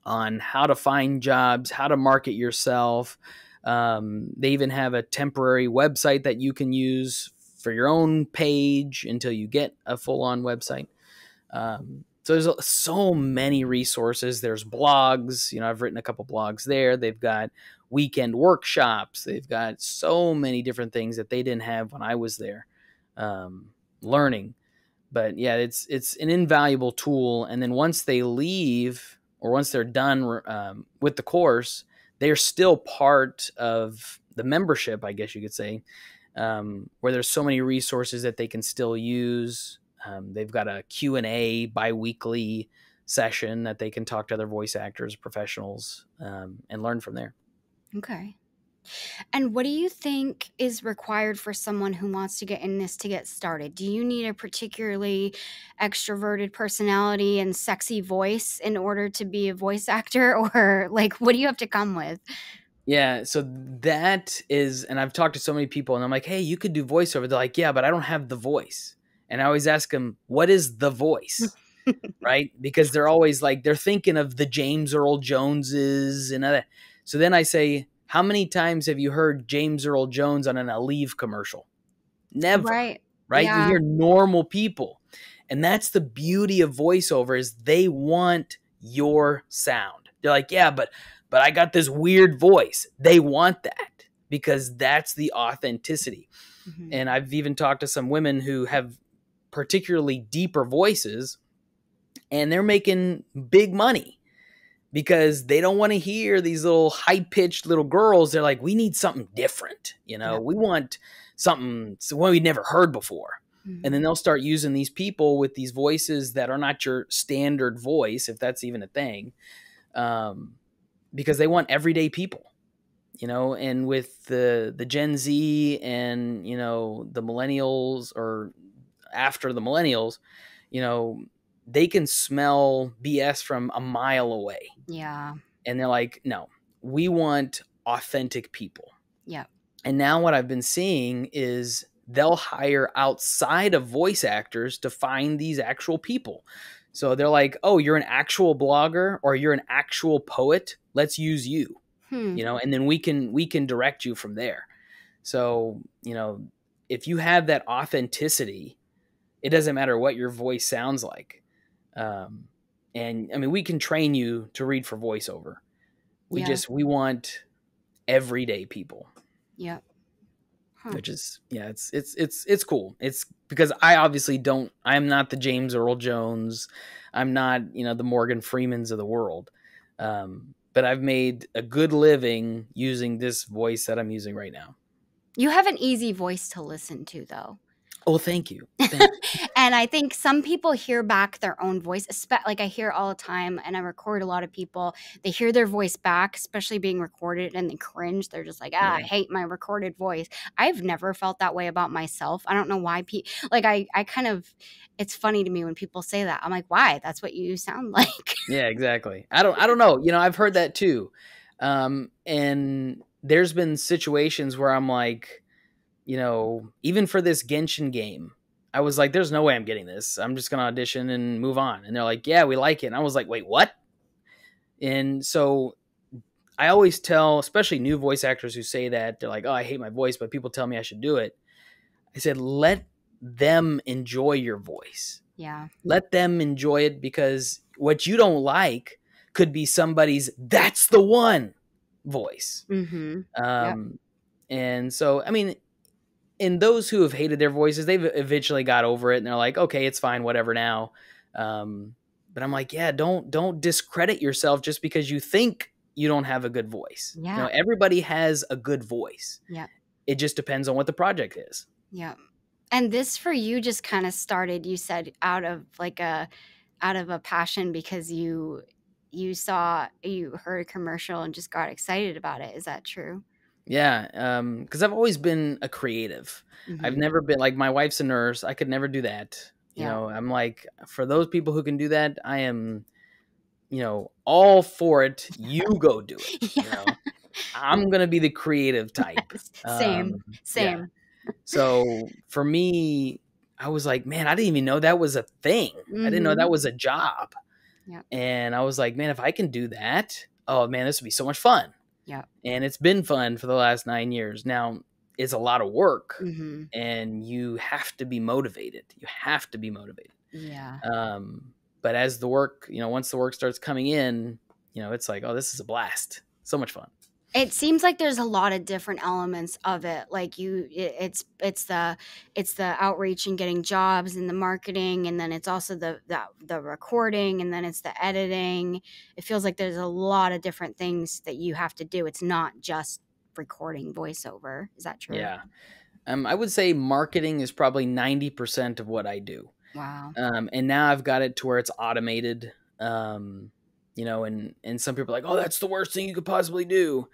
S3: on how to find jobs, how to market yourself. They even have a temporary website that you can use for your own page until you get a full-on website. So there's so many resources. There's blogs. I've written a couple blogs there. They've got weekend workshops. They've got so many different things that they didn't have when I was there learning. But yeah, it's an invaluable tool. And then once they leave, or once they're done with the course, they're still part of the membership, I guess you could say, where there's so many resources that they can still use. They've got a Q&A bi-weekly session that they can talk to other voice actors, professionals, and learn from there.
S1: Okay. And what do you think is required for someone who wants to get in this to get started? Do you need a particularly extroverted personality and sexy voice in order to be a voice actor? Or like, what do you have to come with?
S3: Yeah, so that is, and I've talked to so many people and I'm like, hey, you could do voiceover. They're like, yeah, but I don't have the voice. And I always ask them, what is the voice? Right? Because they're always like, they're thinking of the James Earl Joneses and other. So then I say, how many times have you heard James Earl Jones on an Aleve commercial? Never.
S1: Right.
S3: Right?
S1: Yeah.
S3: You hear normal people. And that's the beauty of voiceover, is they want your sound. They're like, yeah, but I got this weird voice. They want that because that's the authenticity. Mm-hmm. And I've even talked to some women who have particularly deeper voices, and they're making big money because they don't want to hear these little high-pitched little girls. They're like, we need something different. Yeah. We want something we'd never heard before. Mm-hmm. And then they'll start using these people with these voices that are not your standard voice, if that's even a thing, because they want everyday people, and with the Gen Z and, the millennials, or after the millennials, they can smell BS from a mile away.
S1: Yeah.
S3: And they're like, no, we want authentic people.
S1: Yeah.
S3: And now what I've been seeing is they'll hire outside of voice actors to find these actual people. So they're like, oh, you're an actual blogger, or you're an actual poet. Let's use you, and then we can direct you from there. So, if you have that authenticity, it doesn't matter what your voice sounds like. And I mean, we can train you to read for voiceover. We want everyday people.
S1: Yeah.
S3: Which is, it's cool. It's because I obviously I'm not the James Earl Jones. I'm not, the Morgan Freemans of the world. But I've made a good living using this voice that I'm using right now.
S1: You have an easy voice to listen to, though.
S3: Oh, thank you.
S1: And I think some people hear back their own voice, like I hear all the time, and I record a lot of people. They hear their voice back, especially being recorded, and they cringe. They're just like, I hate my recorded voice. I've never felt that way about myself. I don't know why I kind of, it's funny to me when people say that. I'm like, why? That's what you sound like.
S3: Yeah, exactly. I don't know. I've heard that too. And there's been situations where I'm like, even for this Genshin game, I was like, there's no way I'm getting this. I'm just going to audition and move on. And they're like, yeah, we like it. And I was like, wait, what? And so I always tell, especially new voice actors who say that, they're like, oh, I hate my voice, but people tell me I should do it. I said, let them enjoy your voice.
S1: Yeah.
S3: Let them enjoy it, because what you don't like could be somebody's "that's the one" voice.
S1: Mm-hmm. Yep.
S3: And so, I mean, in those who have hated their voices, they've eventually got over it and they're like, okay, it's fine, whatever now. But I'm like, yeah, don't discredit yourself just because you think you don't have a good voice.
S1: Yeah.
S3: Everybody has a good voice.
S1: Yeah.
S3: It just depends on what the project is.
S1: Yeah. And this for you just kind of started, you said, out of a passion because you heard a commercial and just got excited about it. Is that true?
S3: Yeah, because I've always been a creative. I've
S1: Mm-hmm.
S3: never been like, my wife's a nurse. I could never do that.
S1: Yeah.
S3: I'm like, for those people who can do that, I am, all for it. You go do it.
S1: Yeah.
S3: I'm gonna be the creative type.
S1: Same.
S3: Yeah.
S1: Same.
S3: So for me, I was like, man, I didn't even know that was a thing. I didn't know
S1: Mm-hmm.
S3: that was a job.
S1: Yeah.
S3: And I was like, man, if I can do that, oh man, this would be so much fun.
S1: Yeah.
S3: And it's been fun for the last 9 years. Now, it's a lot of work,
S1: Mm-hmm.
S3: and you have to be motivated. You have to be motivated.
S1: Yeah.
S3: But as the work, once the work starts coming in, it's like, oh, this is a blast. So much fun.
S1: It seems like there's a lot of different elements of it. Like it's the outreach and getting jobs and the marketing, and then it's also the recording, and then it's the editing. It feels like there's a lot of different things that you have to do. It's not just recording voiceover. Is that true?
S3: Yeah. I would say marketing is probably 90% of what I do.
S1: Wow.
S3: And now I've got it to where it's automated. And some people are like, oh, that's the worst thing you could possibly do.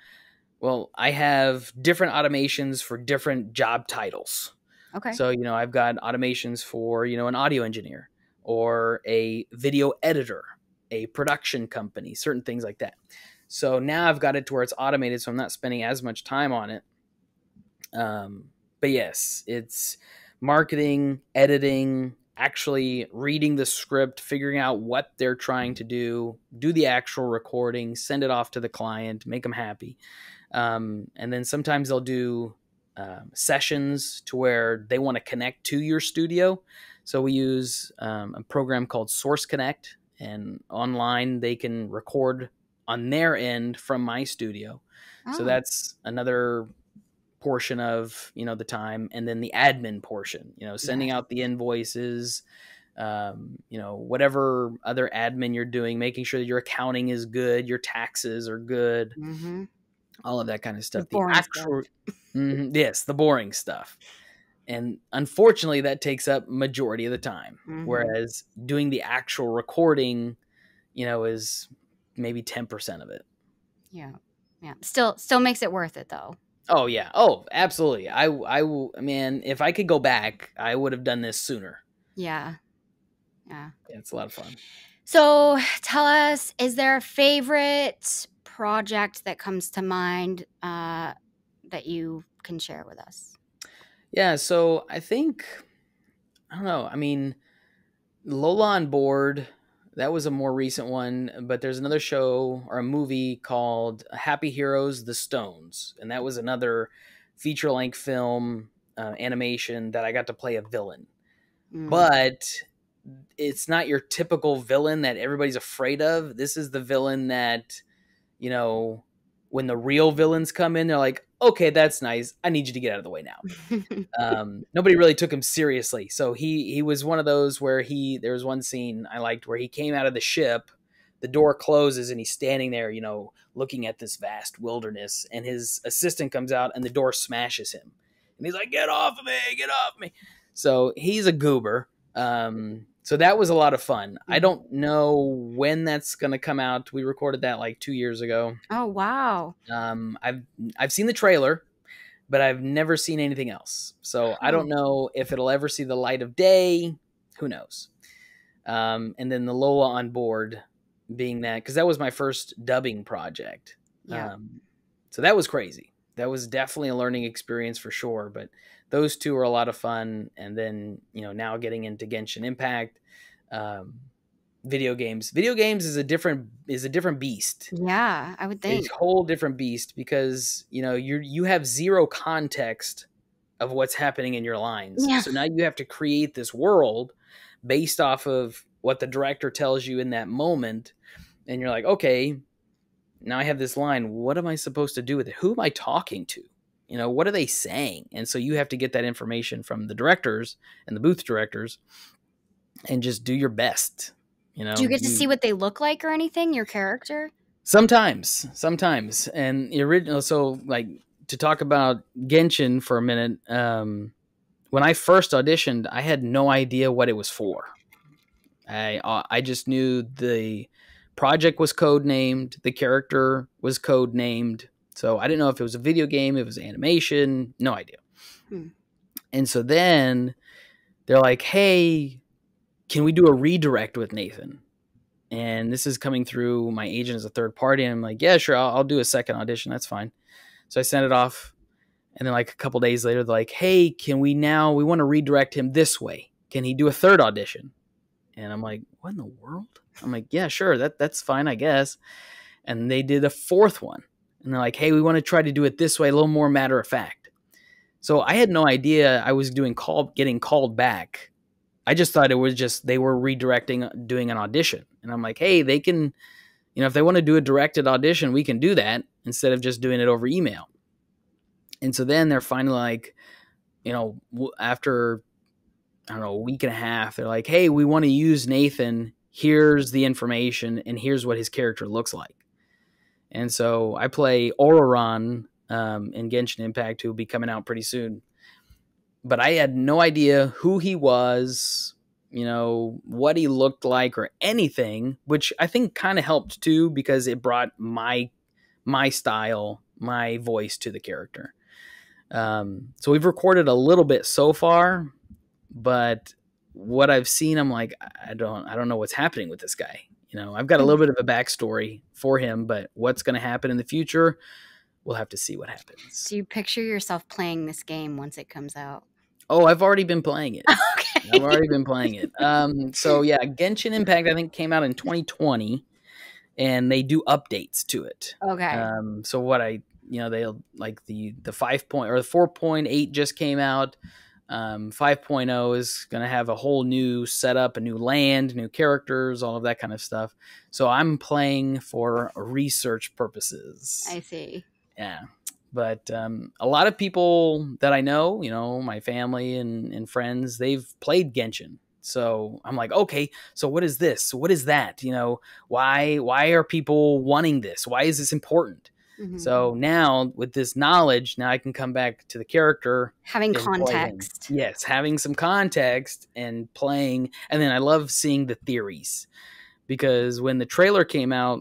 S3: Well, I have different automations for different job titles.
S1: Okay.
S3: So, I've got automations for, an audio engineer or a video editor, a production company, certain things like that. So now I've got it to where it's automated, so I'm not spending as much time on it. But yes, it's marketing, editing, actually reading the script, figuring out what they're trying to do the actual recording, send it off to the client, make them happy. And then sometimes they'll do sessions to where they want to connect to your studio. So we use a program called Source Connect, and online they can record on their end from my studio.
S1: Oh.
S3: So that's another portion of the time. And then the admin portion, sending
S1: Yes.
S3: out the invoices, whatever other admin you're doing, making sure that your accounting is good, your taxes are good,
S1: Mm-hmm.
S3: all of that kind of stuff.
S1: The boring stuff.
S3: Yes, the boring stuff. And unfortunately, that takes up majority of the time.
S1: Mhm.
S3: Whereas doing the actual recording, is maybe 10% of it.
S1: Yeah. Yeah. Still makes it worth it though.
S3: Oh yeah. Oh, absolutely. Man, if I could go back, I would have done this sooner.
S1: Yeah. Yeah.
S3: Yeah, it's a lot of fun.
S1: So tell us, is there a favorite project that comes to mind that you can share with us?
S3: Yeah, so I think, I don't know. I mean, Lola on Board, that was a more recent one, but there's another show or a movie called Happy Heroes, The Stones. And that was another feature-length film animation that I got to play a villain. But it's not your typical villain that everybody's afraid of. This is the villain that, when the real villains come in, they're like, okay, that's nice. I need you to get out of the way now. Nobody really took him seriously. So he was one of those where there was one scene I liked where he came out of the ship, the door closes, and he's standing there, looking at this vast wilderness, and his assistant comes out and the door smashes him. And he's like, get off of me, get off me. So he's a goober. So that was a lot of fun. I don't know when that's going to come out. We recorded that like 2 years ago.
S1: Oh, wow.
S3: I've seen the trailer, but I've never seen anything else. So I don't know if it'll ever see the light of day. Who knows? And then the Lola on Board being that, because that was my first dubbing project.
S1: Yeah.
S3: So that was crazy. That was definitely a learning experience for sure. But those two are a lot of fun. And then, now getting into Genshin Impact, video games. Video games is a different beast.
S1: Yeah, I would think.
S3: It's a whole different beast because, you have zero context of what's happening in your lines.
S1: Yeah.
S3: So now you have to create this world, based off of what the director tells you in that moment. And you're like, okay, now I have this line. What am I supposed to do with it? Who am I talking to? What are they saying? And so you have to get that information from the directors and the booth directors and just do your best.
S1: Do you get to see what they look like or anything, your character?
S3: Sometimes. And the original, so like to talk about Genshin for a minute, when I first auditioned, I had no idea what it was for. I just knew the project was code named, the character was code named. So I didn't know if it was a video game, if it was animation, no idea. And so then they're like, hey, can we do a redirect with Nathan? And this is coming through my agent as a third party. And I'm like, yeah, sure, I'll do a second audition. That's fine. So I sent it off. And then like a couple days later, they're like, hey, we want to redirect him this way. Can he do a third audition? And I'm like, what in the world? I'm like, yeah, sure. That's fine, I guess. And they did a fourth one. And they're like, hey, we want to try to do it this way, a little more matter of fact. So I had no idea I was getting called back. I just thought it was just they were redirecting, doing an audition. And I'm like, hey, they can, if they want to do a directed audition, we can do that instead of just doing it over email. And so then they're finally like, after, I don't know, a week and a half, they're like, hey, we want to use Nathan. Here's the information, and here's what his character looks like. And so I play Auroron in Genshin Impact, who will be coming out pretty soon. But I had no idea who he was, what he looked like or anything, which I think kind of helped too, because it brought my style, my voice to the character. So we've recorded a little bit so far, but what I've seen, I'm like, I don't know what's happening with this guy. I've got a little bit of a backstory for him, but what's going to happen in the future, we'll have to see what happens.
S1: Do you picture yourself playing this game once it comes out?
S3: Oh, I've already been playing it.
S1: Okay.
S3: I've already been playing it. So yeah, Genshin Impact, I think, came out in 2020, and they do updates to it.
S1: Okay.
S3: So what they'll like the 5 point or the 4.8 just came out. 5.0 is going to have a whole new setup, a new land, new characters, all of that kind of stuff. So I'm playing for research purposes.
S1: I see.
S3: Yeah. But a lot of people that I know, my family and friends, they've played Genshin. So I'm like, okay, so what is this? What is that? Why are people wanting this? Why is this important? Mm-hmm. So now with this knowledge, now I can come back to the character.
S1: Having context.
S3: Yes, having some context and playing. And then I love seeing the theories, because when the trailer came out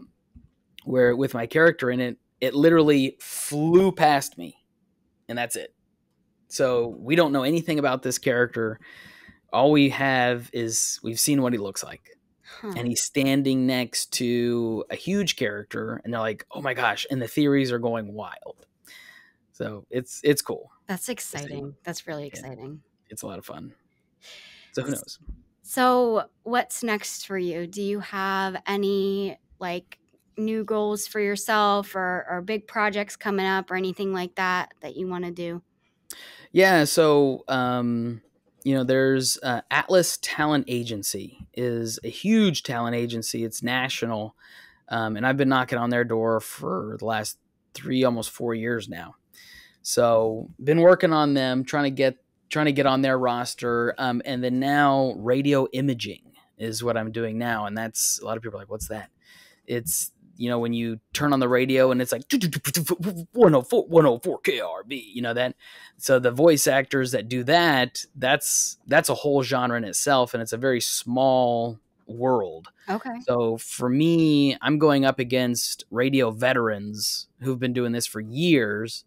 S3: where with my character in it, it literally flew past me, and that's it. So we don't know anything about this character. All we have is we've seen what he looks like. And he's standing next to a huge character, and they're like, oh my gosh, and the theories are going wild. So it's cool.
S1: That's exciting. That's really exciting.
S3: It's a lot of fun. So who knows?
S1: So what's next for you? Do you have any new goals for yourself or big projects coming up or anything like that you want to do?
S3: Yeah. So, there's Atlas Talent Agency is a huge talent agency. It's national. And I've been knocking on their door for the last 3, almost 4 years now. So been working on them, trying to get on their roster. And then now radio imaging is what I'm doing now. And that's, a lot of people are like, what's that? It's, when you turn on the radio and it's like 104 KRB, that. So the voice actors that do that, that's a whole genre in itself, and it's a very small world.
S1: Okay.
S3: So for me, I'm going up against radio veterans who've been doing this for years.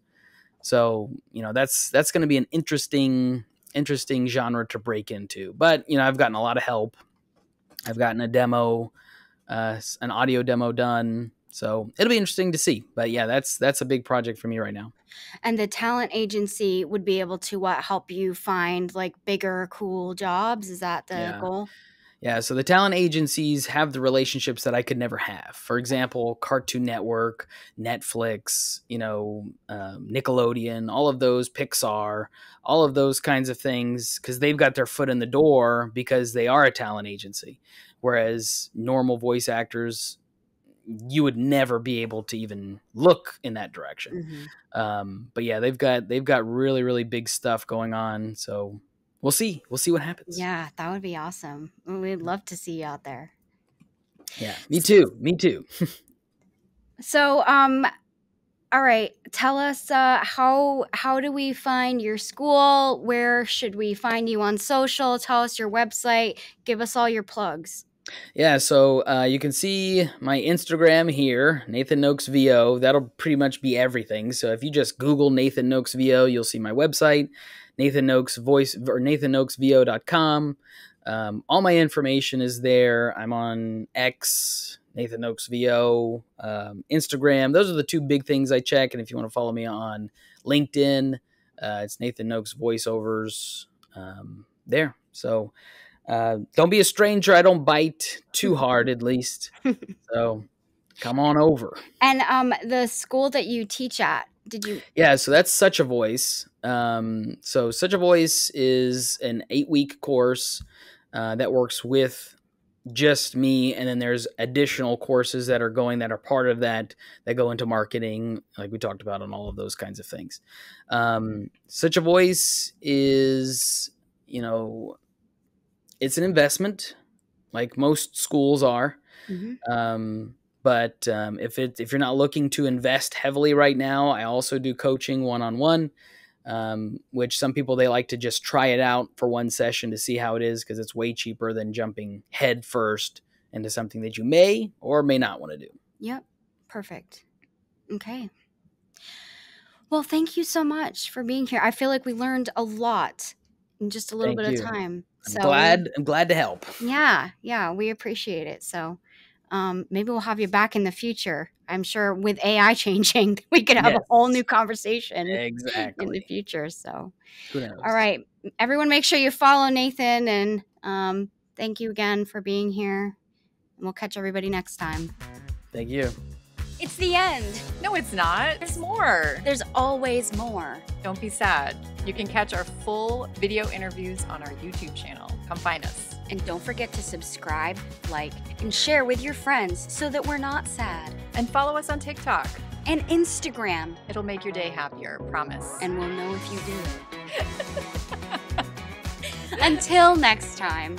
S3: So, that's going to be an interesting genre to break into. But, I've gotten a lot of help. I've gotten a demo, an audio demo done. So it'll be interesting to see. But yeah, that's a big project for me right now.
S1: And the talent agency would be able to help you find bigger, cool jobs? Is that the goal?
S3: Yeah, so the talent agencies have the relationships that I could never have. For example, Cartoon Network, Netflix, Nickelodeon, all of those, Pixar, all of those kinds of things, because they've got their foot in the door because they are a talent agency. Whereas normal voice actors, you would never be able to even look in that direction. But yeah, they've got really, really big stuff going on. So we'll see what happens.
S1: Yeah, that would be awesome. We'd love to see you out there.
S3: Yeah, me too.
S1: So, all right, tell us how do we find your school? Where should we find you on social? Tell us your website. Give us all your plugs.
S3: Yeah, so you can see my Instagram here, Nathan Nokes VO. That'll pretty much be everything. So if you just Google Nathan Nokes VO, you'll see my website, Nathan Nokes Voice or NathanNokesVO.com. All my information is there. I'm on X, Nathan Nokes VO, Instagram. Those are the two big things I check. And if you want to follow me on LinkedIn, it's Nathan Nokes Voiceovers there. So don't be a stranger. I don't bite too hard, at least. So come on over.
S1: And the school that you teach at, did you?
S3: Yeah, so that's Such a Voice. So Such a Voice is an 8-week course that works with just me, and then there's additional courses that are part of that go into marketing, like we talked about, on all of those kinds of things. Such a Voice is, it's an investment, like most schools are. But if you're not looking to invest heavily right now, I also do coaching one-on-one, which some people, they like to just try it out for one session to see how it is, because it's way cheaper than jumping head first into something that you may or may not want to do.
S1: Yep. Perfect. Okay. Well, thank you so much for being here. I feel like we learned a lot in just a little bit of time.
S3: I'm glad to help.
S1: Yeah, we appreciate it. So maybe we'll have you back in the future. I'm sure with AI changing, we could have a whole new conversation in the future. So
S3: who knows?
S1: All right, everyone, make sure you follow Nathan, and thank you again for being here. And we'll catch everybody next time.
S3: Thank you.
S1: It's the end.
S2: No, it's not. There's more.
S1: There's always more.
S2: Don't be sad. You can catch our full video interviews on our YouTube channel. Come find us.
S1: And don't forget to subscribe, like, and share with your friends so that we're not sad.
S2: And follow us on TikTok
S1: and Instagram.
S2: It'll make your day happier, promise.
S1: And we'll know if you do. Until next time.